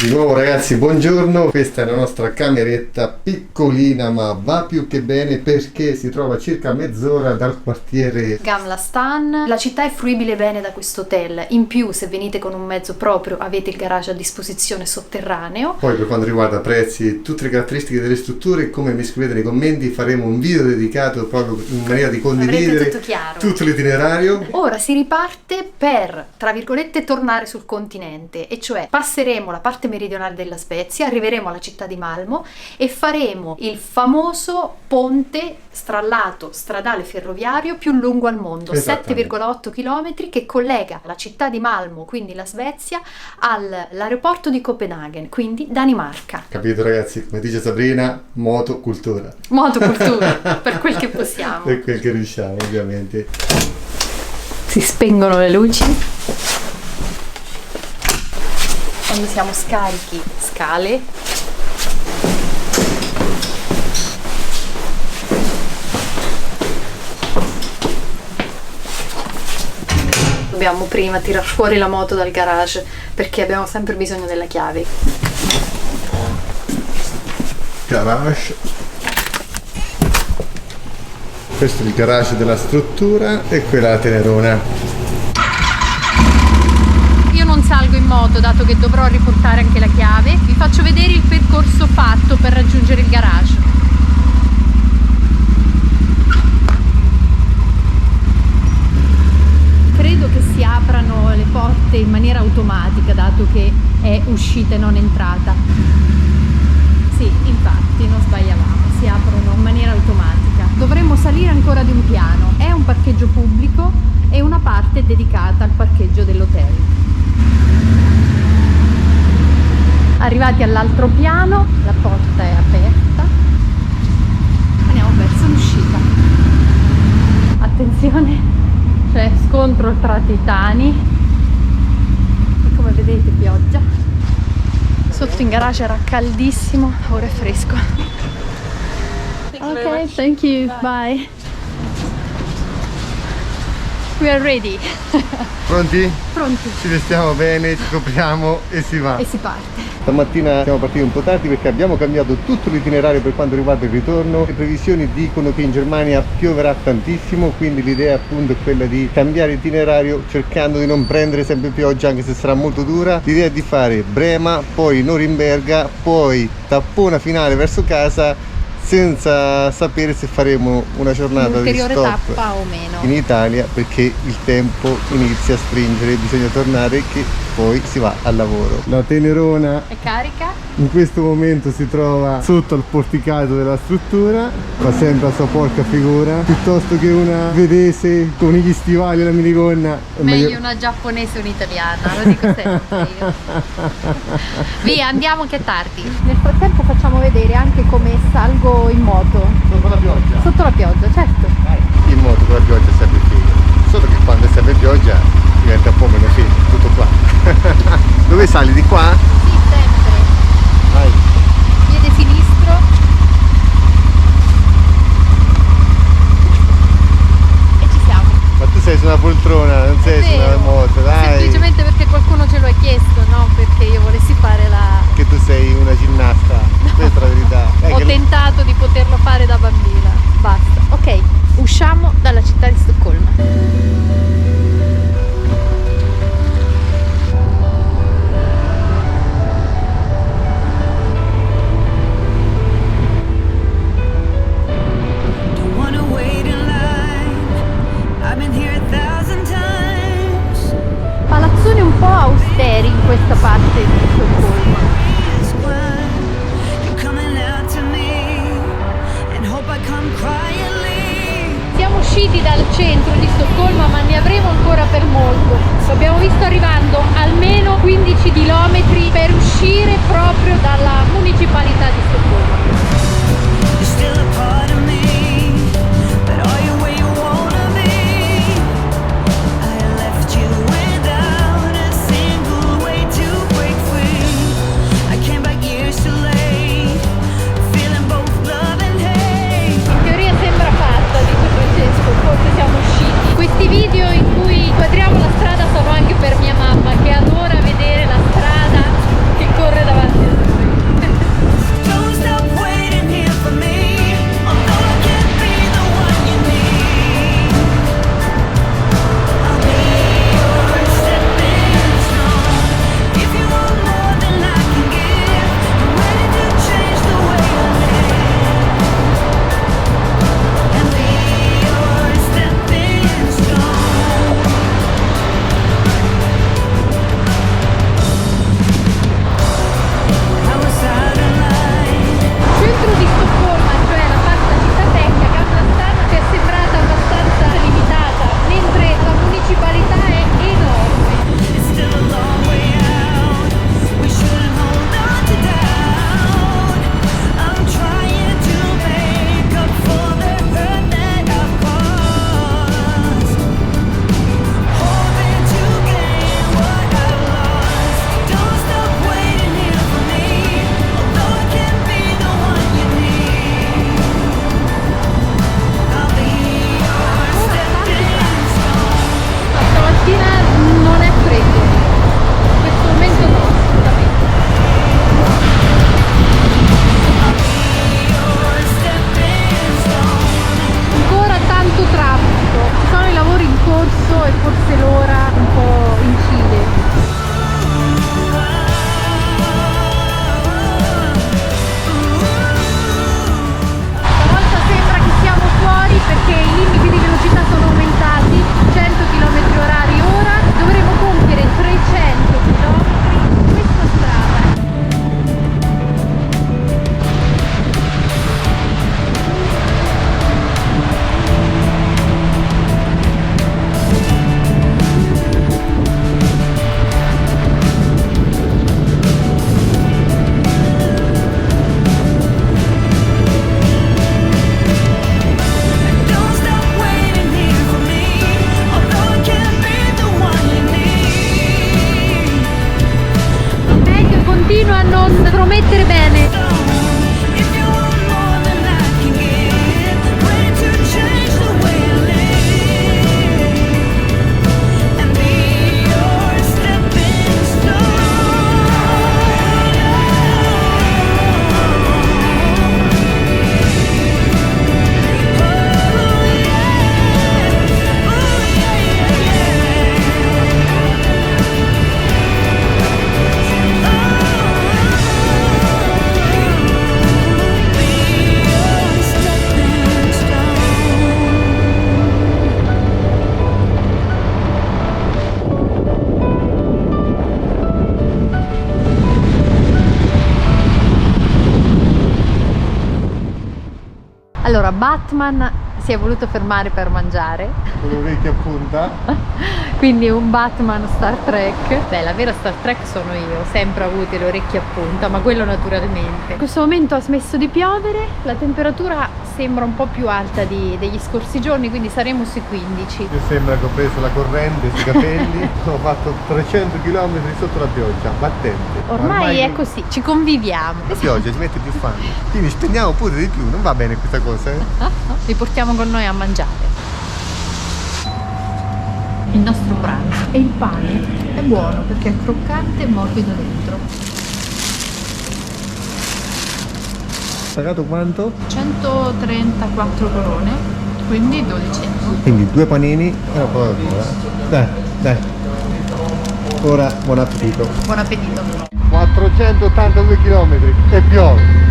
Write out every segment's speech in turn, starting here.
Di nuovo ragazzi, buongiorno, questa è la nostra cameretta piccolina ma va più che bene perché si trova a circa mezz'ora dal quartiere Gamla Stan. La città è fruibile bene da questo hotel, in più se venite con un mezzo proprio avete il garage a disposizione sotterraneo. Poi per quanto riguarda prezzi e tutte le caratteristiche delle strutture, come mi scrivete nei commenti, faremo un video dedicato proprio in maniera di condividere tutto l'itinerario. Ora si riparte per, tra virgolette, tornare sul continente, e cioè passeremo la parte meridionale della Svezia, arriveremo alla città di Malmo e faremo il famoso ponte strallato stradale ferroviario più lungo al mondo, 7,8 km, che collega la città di Malmo, quindi la Svezia, all'aeroporto di Copenaghen, quindi Danimarca. Capito ragazzi, come dice Sabrina, motocultura. Motocultura, per quel che possiamo. Per quel che riusciamo, ovviamente. Si spengono le luci. Quando siamo scarichi, scale. Dobbiamo prima tirar fuori la moto dal garage perché abbiamo sempre bisogno della chiave. Garage. Questo è il garage della struttura e quella la tenerona. Io non salgo in moto dato che dovrò riportare anche la chiave. Vi faccio vedere il percorso fatto per raggiungere il garage. Credo che si aprano le porte in maniera automatica dato che è uscita e non entrata. Sì, infatti non sbagliavamo, si aprono in maniera automatica. Dovremmo salire ancora di un piano. È un parcheggio pubblico e una parte è dedicata al parcheggio dell'hotel. Arrivati all'altro piano, la porta è aperta. Andiamo verso l'uscita. Attenzione, c'è scontro tra titani. E come vedete pioggia. Sotto in garage era caldissimo, ora è fresco. Ok, thank you, bye. We are ready. Pronti? Pronti. Ci vestiamo bene, ci copriamo e si va. E si parte. Stamattina siamo partiti un po' tardi perché abbiamo cambiato tutto l'itinerario per quanto riguarda il ritorno. Le previsioni dicono che in Germania pioverà tantissimo, quindi l'idea appunto è quella di cambiare itinerario cercando di non prendere sempre pioggia anche se sarà molto dura. L'idea è di fare Brema, poi Norimberga, poi tappona finale verso casa, senza sapere se faremo una giornata di stop tappa o meno in Italia perché il tempo inizia a stringere, bisogna tornare che poi si va al lavoro. La tenerona è carica. In questo momento si trova sotto al porticato della struttura, fa sempre la sua porca figura, piuttosto che una svedese con gli stivali e la minigonna. Meglio una giapponese o un'italiana, lo dico sempre io. Via, andiamo che è tardi. Nel frattempo facciamo vedere anche come salgo in moto. Sotto la pioggia? Sotto la pioggia, certo. In moto con la pioggia è sempre figo, solo che quando è sempre pioggia diventa un po' meno figo, tutto qua. Dove sali? Di qua? Sì, sempre. Vai. Piede sinistro. E ci siamo. Ma tu sei su una poltrona, non sei su una moto, dai. Semplicemente perché qualcuno ce lo ha chiesto, non perché io volessi fare la... Che tu sei una ginnasta, questa è la verità. Ho tentato di poterlo fare da bambina. Basta. Ok, usciamo dalla città di Stoccolma. Palazzoni un po' austeri in questa parte di Stoccolma. Siamo usciti dal centro di Stoccolma ma ne avremo ancora per molto. Lo abbiamo visto arrivando almeno 15 km per uscire proprio dalla municipalità di Stoccolma. Questi video in cui inquadriamo la strada sono anche per mia mamma che adora vedere la strada che corre davanti. Allora, Batman si è voluto fermare per mangiare, Con le orecchie a punta. quindi un Batman Star Trek. Beh, la vera Star Trek sono io, ho sempre avuto le orecchie a punta, ma quello naturalmente. In questo momento ha smesso di piovere, la temperatura sembra un po' più alta degli scorsi giorni, quindi saremo sui 15. Mi sembra che ho preso la corrente sui capelli. Ho fatto 300 km sotto la pioggia, battente. Ormai è così, ci conviviamo. La pioggia ci mette più fame. Quindi spendiamo pure di più, non va bene questa cosa, Li portiamo con noi a mangiare. Il nostro pranzo. E il pane è buono perché è croccante e morbido dentro. Pagato quanto? 134 corone, quindi 12 euro. Quindi 2 panini e una Coca-Cola. Dai. Ora buon appetito. Buon appetito. 482 km e piove.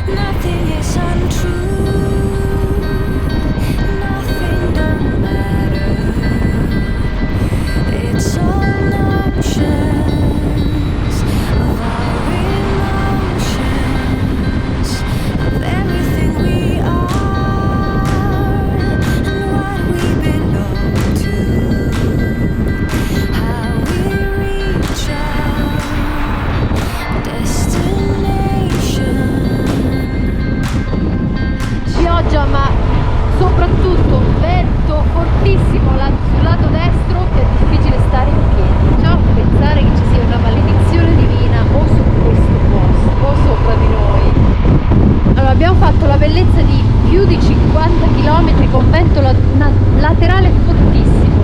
Nothing is untrue, nothing don't matter. It's all options of our emotions, of everything we are and what we belong to, how we reach our destination. Pioggia, ma soprattutto vento fortissimo sul lato destro, che è difficile stare in piedi. Già pensare che ci sia una maledizione divina o su questo posto o sopra di noi. Allora, abbiamo fatto la bellezza di più di 50 km con vento laterale fortissimo,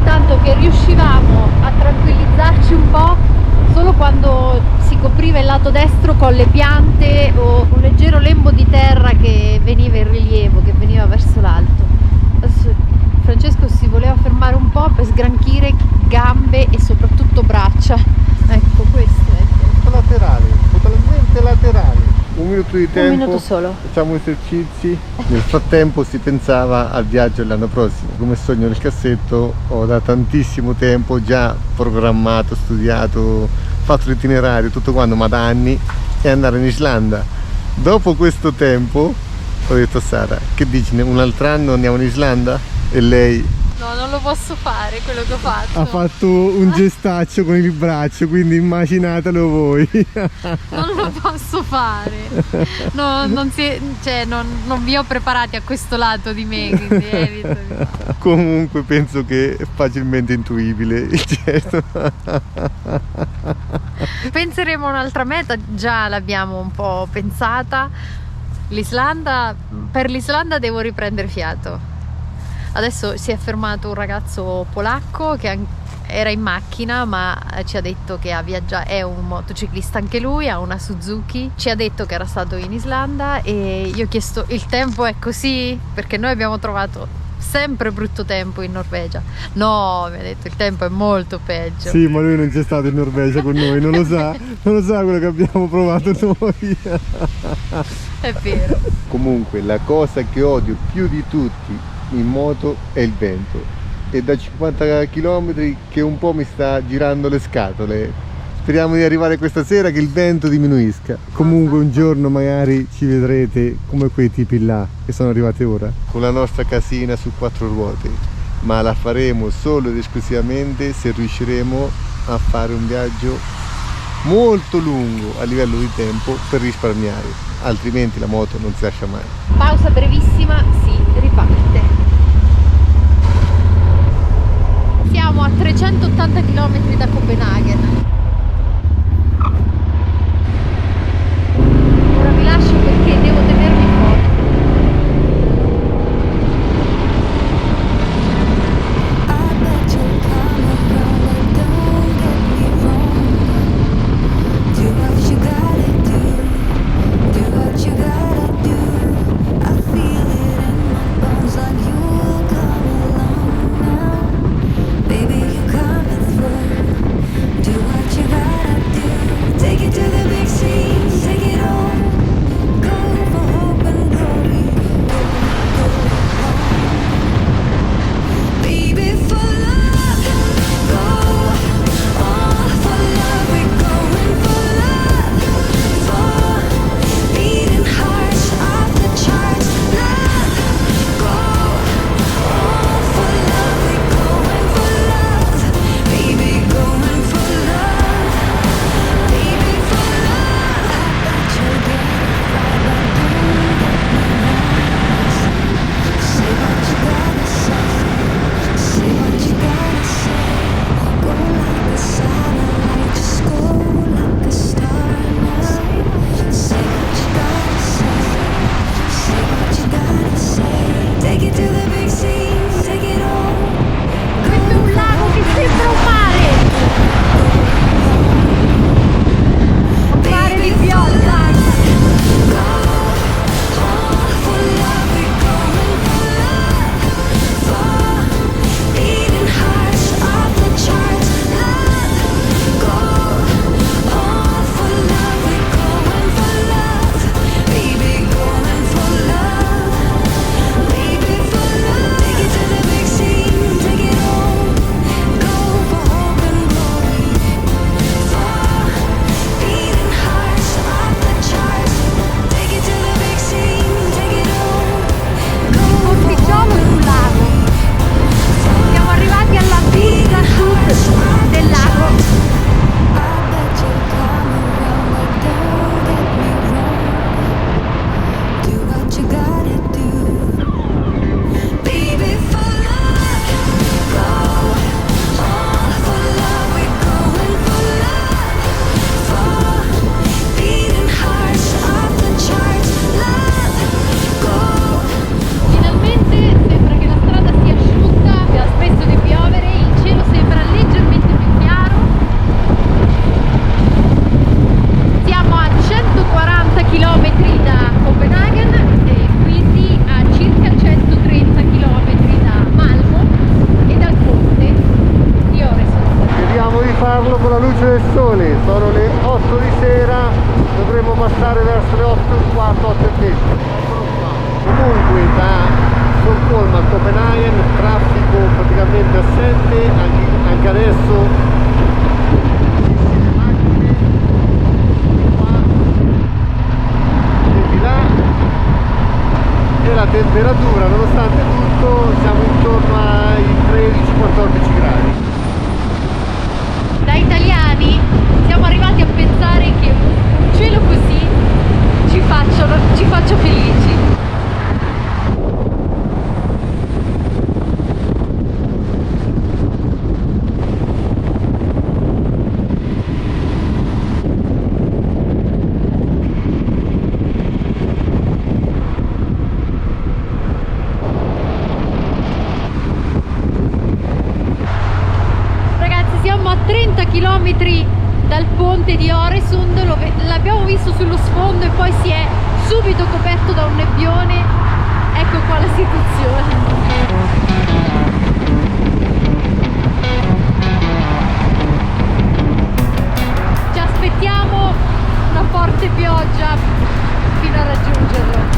tanto che riuscivamo a tranquillizzarci un po' solo quando si copriva il lato destro con le piante o un leggero lembo di terra che veniva in rilievo, che veniva verso l'alto. Adesso Francesco si voleva fermare un po' per sgranchire gambe e soprattutto braccia. Ecco, questo è il tempo. Laterale, totalmente laterale. Un minuto di tempo. Un minuto solo. Facciamo esercizi. Nel frattempo si pensava al viaggio dell'anno prossimo. Come sogno nel cassetto ho da tantissimo tempo già programmato, studiato, fatto l'itinerario, tutto quanto, ma da anni, è andare in Islanda. Dopo questo tempo ho detto a Sara, che dici, un altro anno andiamo in Islanda? E lei No, non lo posso fare quello che ho fatto. ha fatto un gestaccio con il braccio, quindi immaginatelo voi. Non lo posso fare. No, non vi ho preparati a questo lato di me, quindi evito. Comunque penso che è facilmente intuibile il gesto. Penseremo a un'altra meta, già l'abbiamo un po' pensata. L'Islanda, per l'Islanda devo riprendere fiato. Adesso si è fermato un ragazzo polacco che era in macchina, ma ci ha detto che è un motociclista anche lui, ha una Suzuki, ci ha detto che era stato in Islanda e io ho chiesto: il tempo è così? Perché noi abbiamo trovato sempre brutto tempo in Norvegia. No, mi ha detto, il tempo è molto peggio. Sì, ma lui non c'è stato in Norvegia con noi, non lo sa quello che abbiamo provato noi. È vero. Comunque la cosa che odio più di tutti in moto è il vento. È da 50 km che un po' mi sta girando le scatole. Speriamo di arrivare questa sera che il vento diminuisca. Comunque un giorno magari ci vedrete come quei tipi là che sono arrivati ora, con la nostra casina su 4 ruote, ma la faremo solo ed esclusivamente se riusciremo a fare un viaggio molto lungo a livello di tempo per risparmiare, altrimenti la moto non si lascia mai. Pausa brevissima, si riparte. Siamo a 380 km da Copenaghen. Ora vi lascio perché devo tenermi fuori. I bet you'll come around, but don't get me wrong. Do what you gotta do what you gotta do. I feel it in my bones like you'll come along now. Baby, you coming through. Do what you iniziamo a stare verso le 8:15, 8:10. Eccolo qua. Comunque da Stoccolma a Copenaghen traffico praticamente assente, anche adesso pochissime macchine qua e di là, e la temperatura nonostante tutto siamo intorno ai 13-14 gradi. Da italiani siamo arrivati a pensare che un cielo così ci faccia felici. Siamo a 30 km dal ponte di Øresund, l'abbiamo visto sullo sfondo e poi si è subito coperto da un nebbione. Ecco qua la situazione. Ci aspettiamo una forte pioggia fino a raggiungerlo.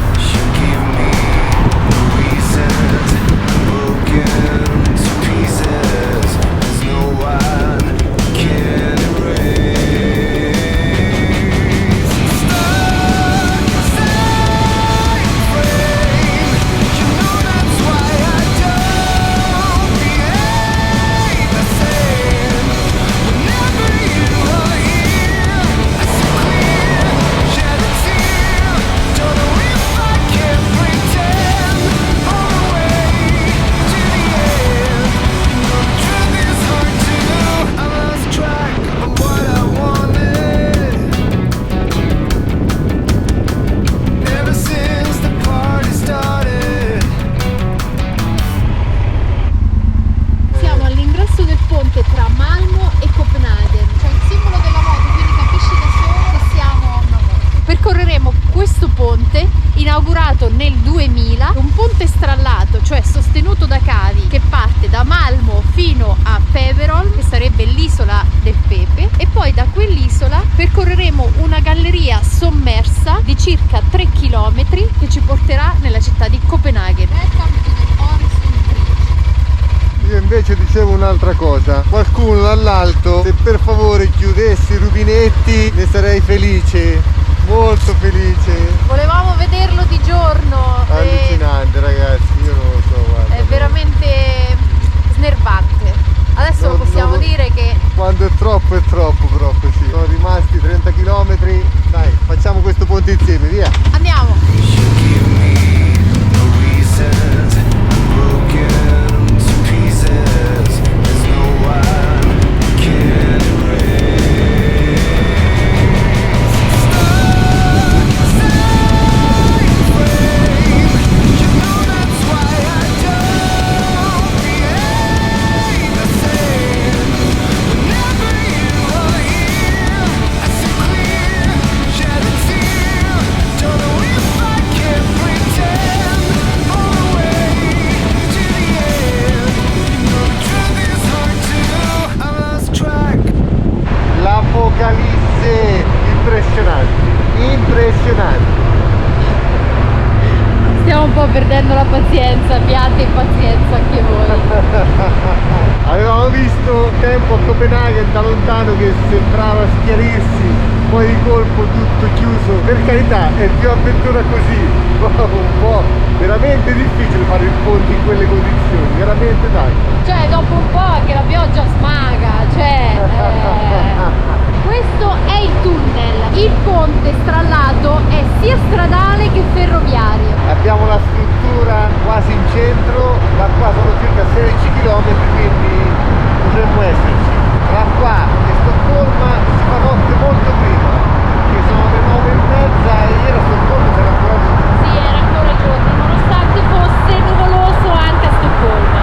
Inaugurato nel 2000, un ponte strallato, cioè sostenuto da cavi, che parte da Malmo fino a Peverol, che sarebbe l'isola del pepe, e poi da quell'isola percorreremo una galleria sommersa di circa 3 km che ci porterà nella città di Copenaghen. Io invece dicevo un'altra cosa, qualcuno dall'alto, se per favore chiudesse i rubinetti ne sarei felice, molto felice. Volevamo vederlo di giorno. Allucinante ragazzi, io non lo so, guarda. È veramente snervante. Adesso possiamo dire che quando è troppo proprio, sì. Sono rimasti 30 km, dai, facciamo questo ponte insieme, via. Andiamo. L'apocalisse, impressionante. Stiamo un po' perdendo la pazienza, abbiate pazienza anche voi. Avevamo visto tempo a Copenaghen da lontano che sembrava schiarirsi, poi di colpo tutto chiuso. Per carità, è più avventura così, un po' veramente difficile fare il ponte in quelle condizioni, veramente tanto. Cioè dopo un po' anche la pioggia smaga, questo è il tunnel. Il ponte strallato è sia stradale che ferroviario. Abbiamo la struttura quasi in centro, da qua sono circa 16 km, quindi potremmo esserci. Tra qua e Stoccolma si fa notte molto prima, che sono le 9:30 e ieri a Stoccolma c'era ancora giorno. Sì, era ancora giorno, nonostante fosse nuvoloso anche a Stoccolma.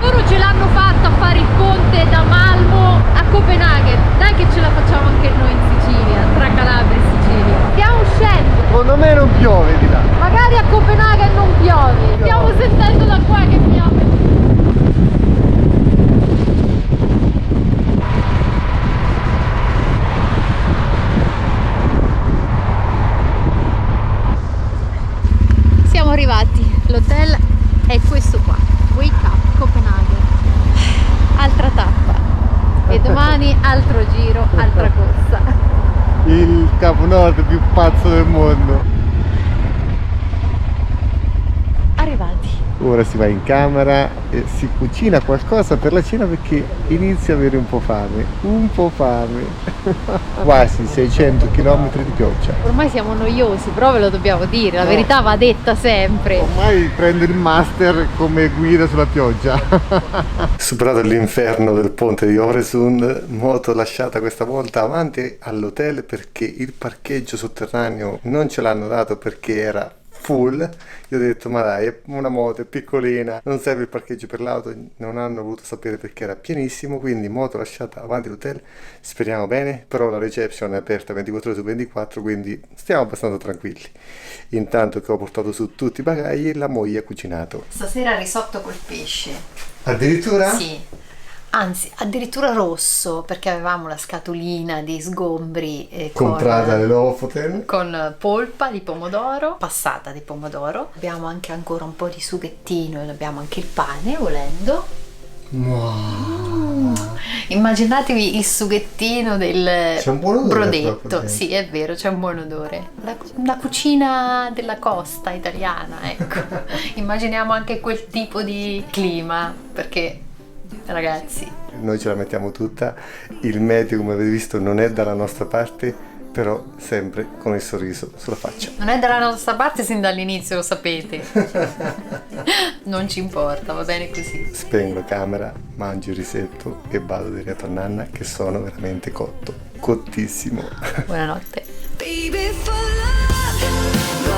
Loro ce l'hanno fatta a fare il ponte da Malmo a Copenaghen. Dai che ce la facciamo anche noi in Sicilia, tra Calabria e Sicilia. Stiamo uscendo. Secondo me non piove di là. Magari a Copenaghen non piove. Stiamo sentendo da qua che piove. Capo Nord più pazzo del mondo. Arrivati. Ora si va in camera e si cucina qualcosa per la cena perché inizia a avere un po' fame, quasi 600 km di pioggia. Ormai siamo noiosi, però ve lo dobbiamo dire, la verità va detta sempre. Ormai prendo il master come guida sulla pioggia. Superato l'inferno del ponte di Öresund, moto lasciata questa volta avanti all'hotel perché il parcheggio sotterraneo non ce l'hanno dato perché era full. Io ho detto ma dai, è una moto, è piccolina, non serve il parcheggio per l'auto, non hanno voluto sapere perché era pienissimo, quindi moto lasciata avanti all'hotel, speriamo bene, però la reception è aperta 24 ore su 24, quindi stiamo abbastanza tranquilli. Intanto che ho portato su tutti i bagagli, la moglie ha cucinato. Stasera risotto col pesce. Addirittura? Sì. Anzi, addirittura rosso, perché avevamo la scatolina di sgombri Comprata all'Ofoten. con polpa di pomodoro, passata di pomodoro. Abbiamo anche ancora un po' di sughettino e abbiamo anche il pane, volendo. Immaginatevi il sughettino del C'è un buon odore brodetto. proprio, Sì, è vero, c'è un buon odore. La cucina della costa italiana, ecco. Immaginiamo anche quel tipo di clima, perché ragazzi, Noi ce la mettiamo tutta, il meteo come avete visto non è dalla nostra parte, però sempre con il sorriso sulla faccia. non è dalla nostra parte sin dall'inizio, lo sapete. Non ci importa, va bene così. Spengo la camera, mangio il risetto e vado diretto a Nanna che sono veramente cotto, cottissimo. Buonanotte. Baby, for love, go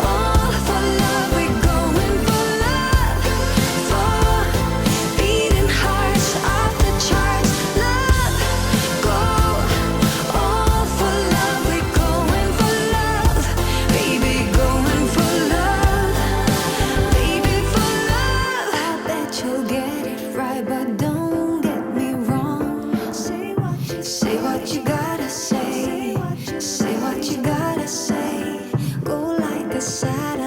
all for love. We're going for love, for beating hearts off the charts. Love, go all for love. We're going for love, baby, going for love, baby, for love. I bet you'll get it right, but don't get me wrong. Say what you gotta say. Say what you gotta say. Go like a Saturday.